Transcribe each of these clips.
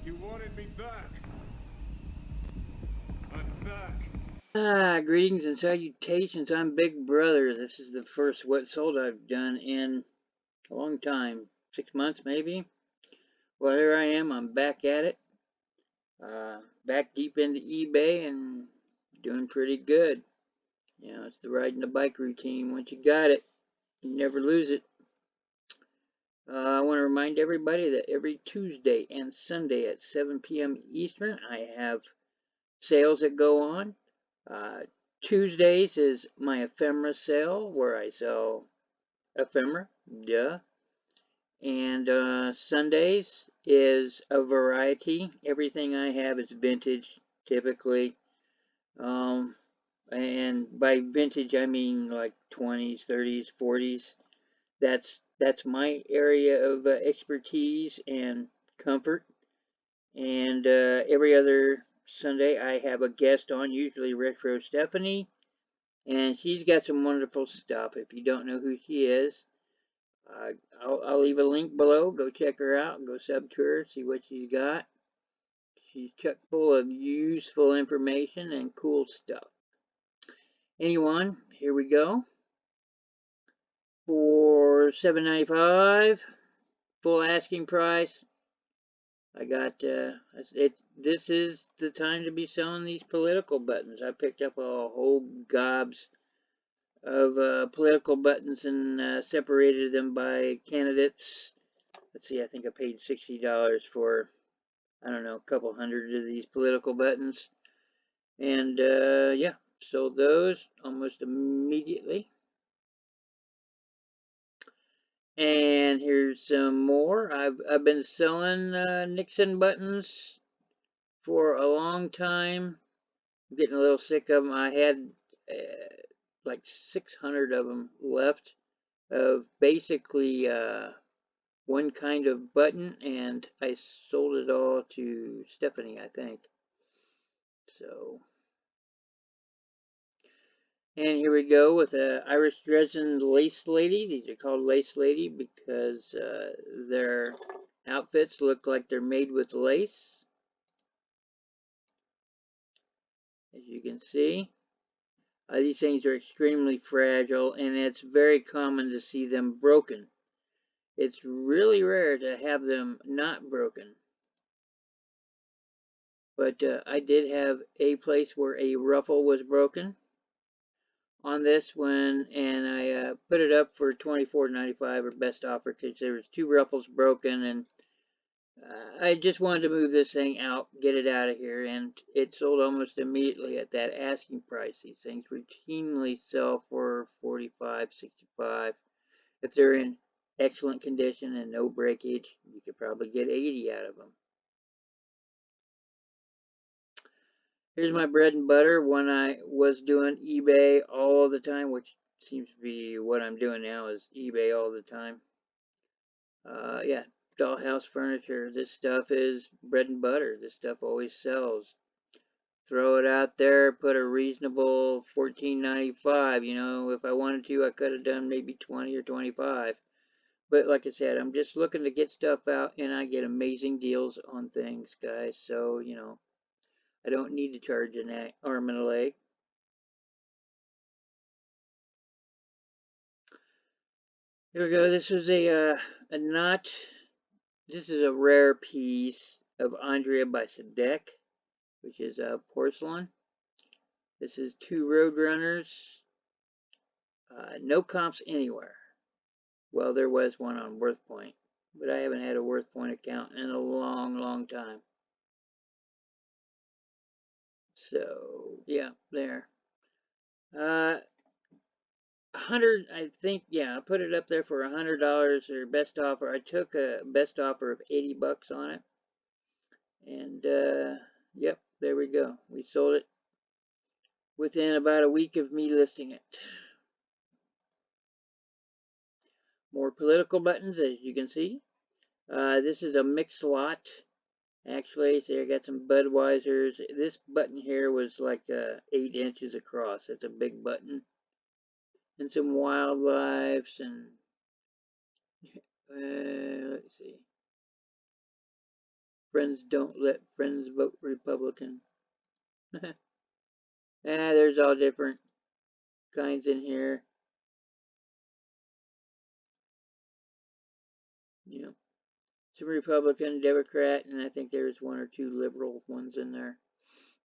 You wanted me back. I'm back. Greetings and salutations. I'm Big Brother. This is the first What Sold I've done in a long time. 6 months, maybe. Well, here I am. I'm back at it. Back deep into eBay and doing pretty good. You know, it's the riding the bike routine. Once you got it, you never lose it. I want to remind everybody that every Tuesday and Sunday at 7 p.m. Eastern, I have sales that go on. Uh, Tuesdays is my ephemera sale where I sell ephemera, duh. And Sundays is a variety. Everything I have is vintage, typically. Um, and by vintage I mean like 20s, 30s, 40s. That's my area of expertise and comfort. And every other Sunday I have a guest on, usually Retro Stephanie, and she's got some wonderful stuff. If you don't know who she is, I'll leave a link below. Go check her out. Go sub to her. See what she's got. She's chock full of useful information and cool stuff. Anyone, here we go. For $7.95, full asking price. I got this is the time to be selling these political buttons. I picked up a whole gobs of political buttons and separated them by candidates. Let's see, I think I paid $60 for, I don't know, a couple hundred of these political buttons. And yeah, sold those almost immediately. And here's some more. I've been selling Nixon buttons for a long time. I'm getting a little sick of them. I had like 600 of them left of basically one kind of button, and I sold it all to Stephanie, I think. So, and here we go with a Irish Dresden Lace Lady. These are called Lace Lady because their outfits look like they're made with lace, as you can see. These things are extremely fragile, and it's very common to see them broken. It's really rare to have them not broken. But I did have a place where a ruffle was broken on this one, and I put it up for $24.95 or best offer because there was two ruffles broken, and I just wanted to move this thing out, get it out of here, and it sold almost immediately at that asking price. These things routinely sell for $45, $65. If they're in excellent condition and no breakage, you could probably get 80 out of them. Here's my bread and butter when I was doing eBay all the time, which seems to be what I'm doing now is eBay all the time. Yeah, dollhouse furniture. This stuff is bread and butter. This stuff always sells. Throw it out there, put a reasonable $14.95. You know, if I wanted to, I could have done maybe 20 or 25. But like I said, I'm just looking to get stuff out, and I get amazing deals on things, guys. So, you know, I don't need to charge an arm and a leg. Here we go. This was a not. This is a rare piece of Andrea by Sadek, which is porcelain. This is two Roadrunners. No comps anywhere. Well, there was one on WorthPoint, but I haven't had a WorthPoint account in a long, long time. So yeah, there. 100, I think, yeah, I put it up there for $100 or best offer. I took a best offer of $80 on it, and yep, there we go. We sold it within about a week of me listing it. More political buttons, as you can see. This is a mixed lot. Actually, so I got some Budweisers. This button here was like 8 inches across. It's a big button. And some wildlifes and let's see. Friends don't let friends vote Republican. There's all different kinds in here. You know, some Republican, Democrat, and I think there's one or two liberal ones in there.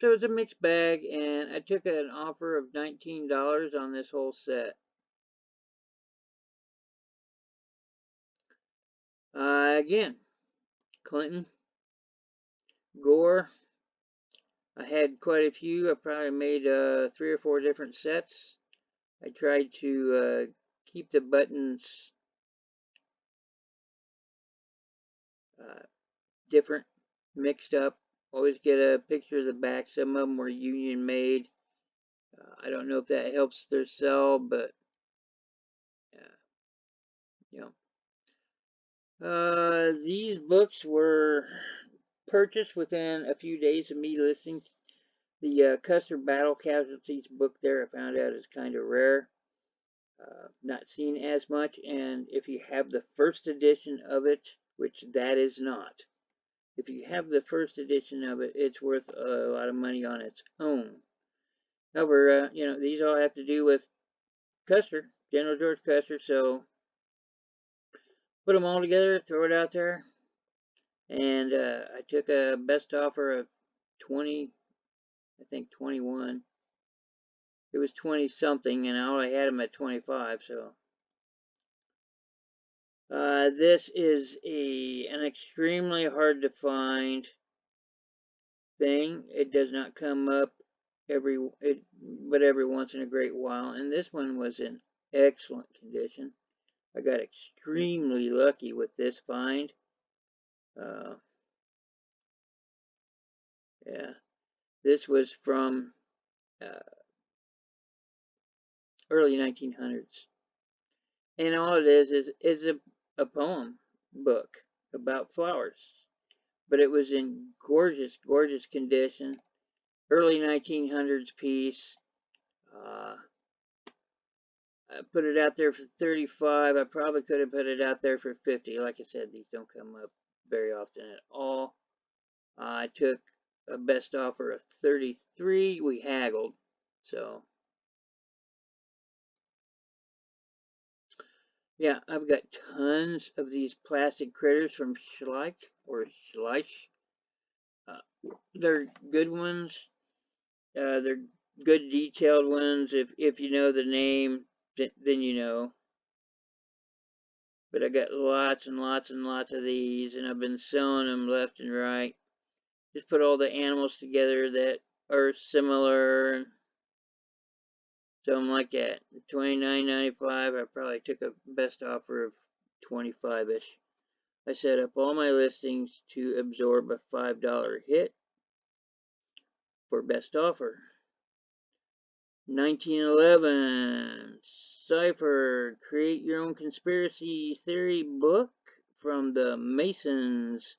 So it's a mixed bag, and I took an offer of $19 on this whole set. Again, Clinton, Gore. I had quite a few. I probably made 3 or 4 different sets. I tried to keep the buttons uh, different, mixed up. Always get a picture of the back. Some of them were union made. I don't know if that helps their sell, but you know. These books were purchased within a few days of me listing. The Custer Battle Casualties book there, I found out, is kind of rare. Not seen as much, and if you have the first edition of it, which that is not, if you have the first edition of it, it's worth a lot of money on its own. However, you know, these all have to do with Custer, General George Custer, so put them all together, throw it out there, and I took a best offer of 20, I think 21. It was 20 something, and I only had them at 25, so. This is an extremely hard to find thing. It does not come up but every once in a great while, and this one was in excellent condition. I got extremely lucky with this find. Yeah, this was from uh, early 1900s, and all it is a poem book about flowers, but it was in gorgeous, gorgeous condition. Early 1900s piece. Uh, I put it out there for 35. I probably could have put it out there for 50. Like I said, these don't come up very often at all. I took a best offer of 33. We haggled. So, yeah, I've got tons of these plastic critters from Schleich or Schleich. They're good ones. They're good detailed ones. If you know the name, then you know. But I got lots and lots and lots of these, and I've been selling them left and right. Just put all the animals together that are similar, and something like that. $29.95. I probably took a best offer of 25-ish. I set up all my listings to absorb a $5 hit for best offer. 1911 Cipher, Create Your Own Conspiracy Theory book from the Masons.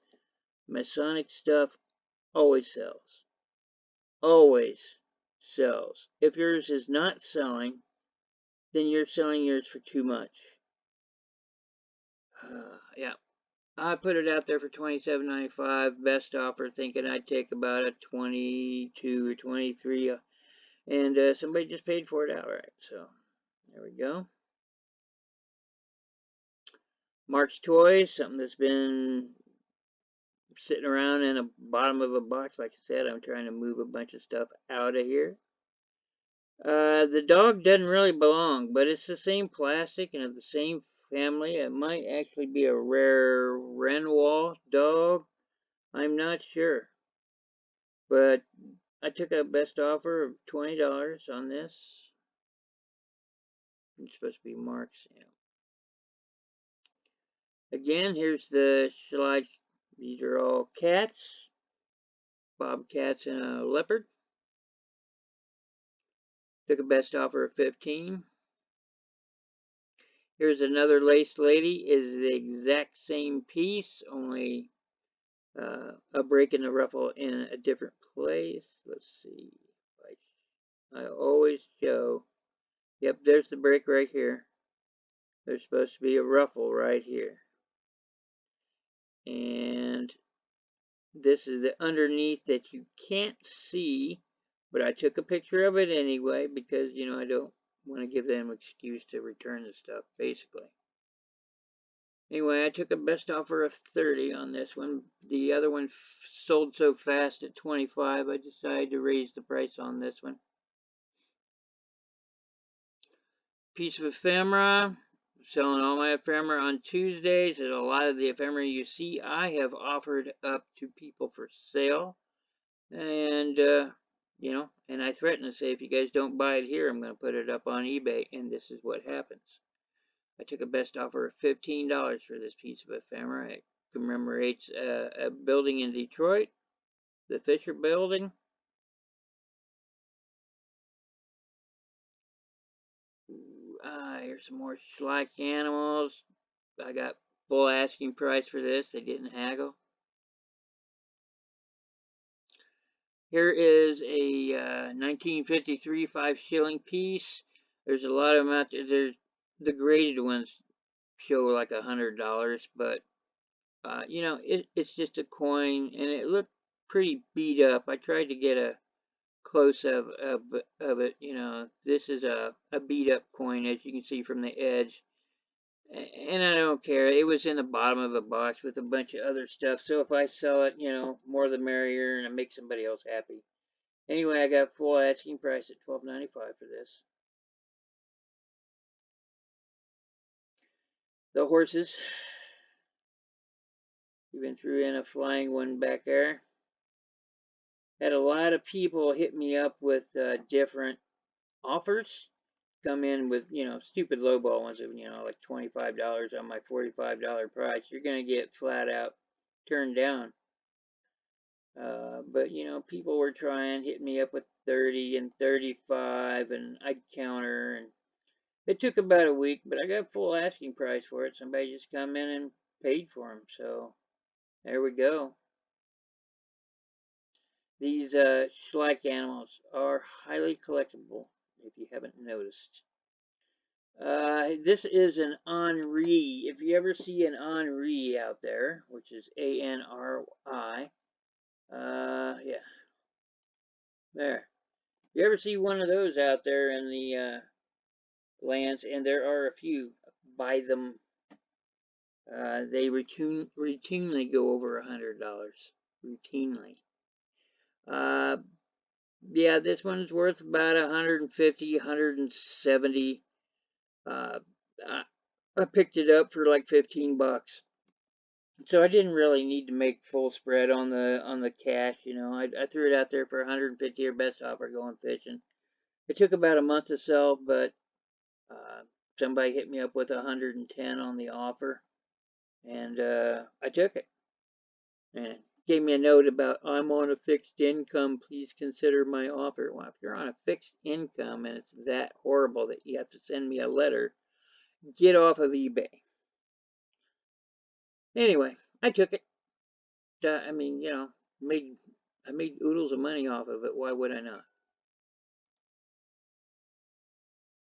Masonic stuff always sells. Always sells. If yours is not selling, then you're selling yours for too much. Yeah. I put it out there for $27.95, best offer, thinking I'd take about a 22 or 23, and somebody just paid for it outright. So there we go. Mark's Toys, something that's been sitting around in the bottom of a box. Like I said, I'm trying to move a bunch of stuff out of here. The dog doesn't really belong, but it's the same plastic and of the same family. It might actually be a rare Renoir dog. I'm not sure. But I took a best offer of $20 on this. It's supposed to be Mark's. Yeah. Again, here's the Schleich. These are all cats. Bobcats and a leopard. Took a best offer of 15. Here's another lace lady. Is the exact same piece, only a break in the ruffle in a different place. Let's see. I always show. Yep, there's the break right here. There's supposed to be a ruffle right here. And This is the underneath that you can't see, but I took a picture of it anyway because, I don't want to give them an excuse to return the stuff, basically. Anyway, I took a best offer of 30 on this one. The other one sold so fast at 25, I decided to raise the price on this one. Piece of ephemera. Selling all my ephemera on Tuesdays. And a lot of the ephemera you see, I have offered up to people for sale. And, and I threaten to say, if you guys don't buy it here, I'm going to put it up on eBay. And this is what happens. I took a best offer of $15 for this piece of ephemera. It commemorates a building in Detroit, the Fisher Building. Here's some more Schleich animals. I got full asking price for this. They didn't haggle. Here is a 1953 5 shilling piece. There's a lot of them out there. There's the graded ones show like $100, but it's just a coin, and it looked pretty beat up. I tried to get a close of it. This is a beat up coin, as you can see from the edge. And I don't care. It was in the bottom of a box with a bunch of other stuff. So if I sell it, more the merrier, and I make somebody else happy. Anyway, I got full asking price at $12.95 for this. The horses. Even threw in a flying one back there. Had a lot of people hit me up with different offers. Come in with, stupid lowball ones of, like $25 on my $45 price. You're going to get flat out turned down. But people were trying, hit me up with 30 and 35, and I'd counter, and it took about a week, but I got full asking price for it. Somebody just come in and paid for them, so there we go. These Schleich animals are highly collectible, if you haven't noticed. This is an Henri. If you ever see an Henri out there, which is A-N-R-I, yeah, there. If you ever see one of those out there in the lands, and there are a few, buy them. They routinely go over $100. Routinely. Yeah, this one's worth about 150, 170. I picked it up for like 15 bucks. So I didn't really need to make full spread on the cash, I threw it out there for 150 or best offer going fishing. It took about a month to sell, but somebody hit me up with 110 on the offer, and I took it. And gave me a note about, I'm on a fixed income, please consider my offer. Well, if you're on a fixed income and it's that horrible that you have to send me a letter, get off of eBay. Anyway, I took it. I mean, I made oodles of money off of it. Why would I not?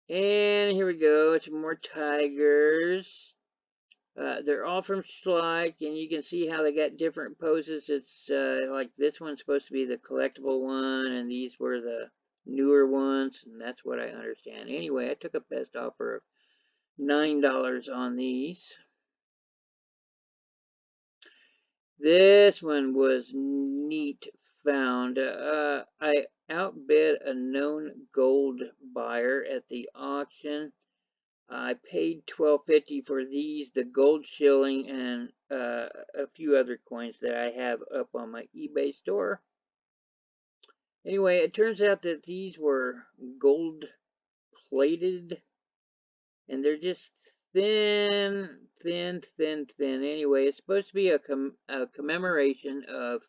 And here we go. It's more tigers. They're all from Schleich, and you can see how they got different poses. It's like this one's supposed to be the collectible one, and these were the newer ones, and that's what I understand. Anyway, I took a best offer of $9 on these. This one was neat found. I outbid a known gold buyer at the auction. I paid $12.50 for these, the gold shilling, and a few other coins that I have up on my eBay store. Anyway, it turns out that these were gold plated, and they're just thin, thin, thin, thin. Anyway, it's supposed to be a commemoration of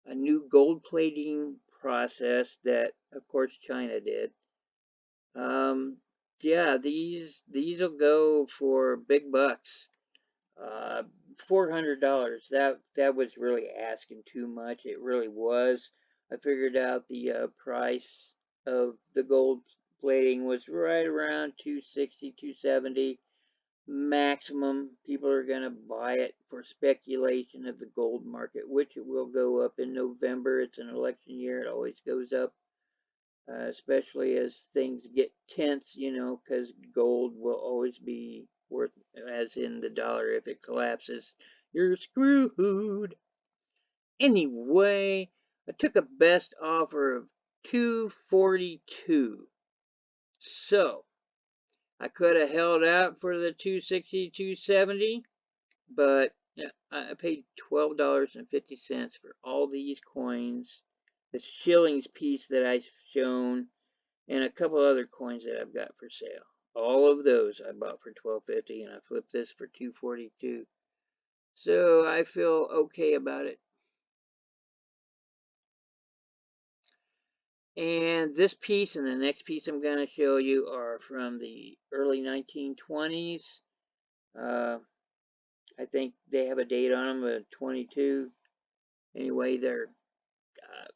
a new gold plating process that, of course, China did. Yeah, these'll go for big bucks. Uh, $400. That was really asking too much. It really was. I figured out the price of the gold plating was right around 260, 270. maximum people are going to buy it for speculation of the gold market, which it will go up in November. It's an election year. It always goes up, especially as things get tense, because gold will always be worth, as in the dollar. If it collapses, you're screwed. Anyway, I took a best offer of 242. So, I could have held out for the 260, 270, but yeah, I paid $12.50 for all these coins, the shillings piece that I've shown, and a couple other coins that I've got for sale. All of those I bought for $12.50, and I flipped this for $2.42. So I feel okay about it. And this piece and the next piece I'm going to show you are from the early 1920s. I think they have a date on them, 22. Anyway, they're uh,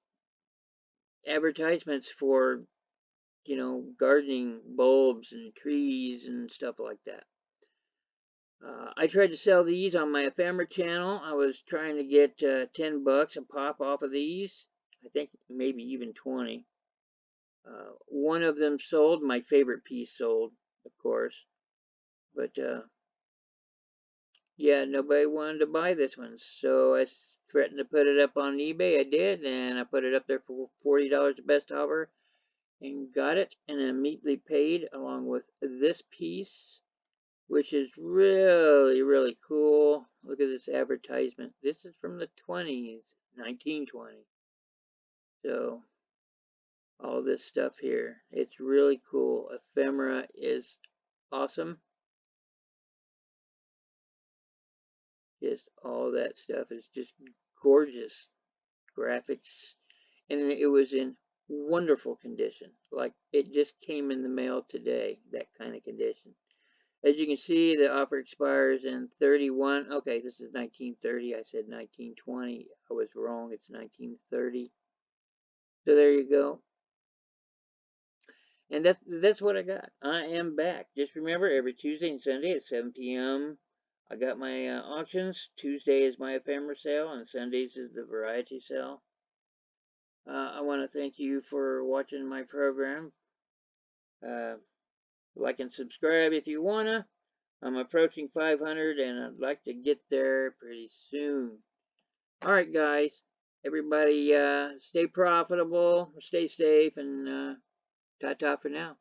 advertisements for, gardening bulbs and trees and stuff like that. I tried to sell these on my Ephemera channel. I was trying to get $10 a pop off of these. I think maybe even 20. One of them sold. My favorite piece sold, of course. But yeah, nobody wanted to buy this one. So I threatened to put it up on eBay. I did, and I put it up there for $40 best offer and got it and immediately paid along with this piece, which is really, really cool. Look at this advertisement. This is from the 20s, 1920. So all this stuff here. It's really cool. Ephemera is awesome. Just all that stuff is just gorgeous graphics, and it was in wonderful condition. Like it just came in the mail today, that kind of condition. As you can see, the offer expires in 31. Okay, this is 1930. I said 1920. I was wrong. It's 1930. So there you go. And that's what I got. I am back. Just remember, every Tuesday and Sunday at 7 p.m. I got my auctions. Tuesday is my ephemera sale, and Sundays is the variety sale. I want to thank you for watching my program. Like and subscribe if you wanna. I'm approaching 500, and I'd like to get there pretty soon. All right, guys. Everybody, stay profitable, stay safe, and ta-ta for now.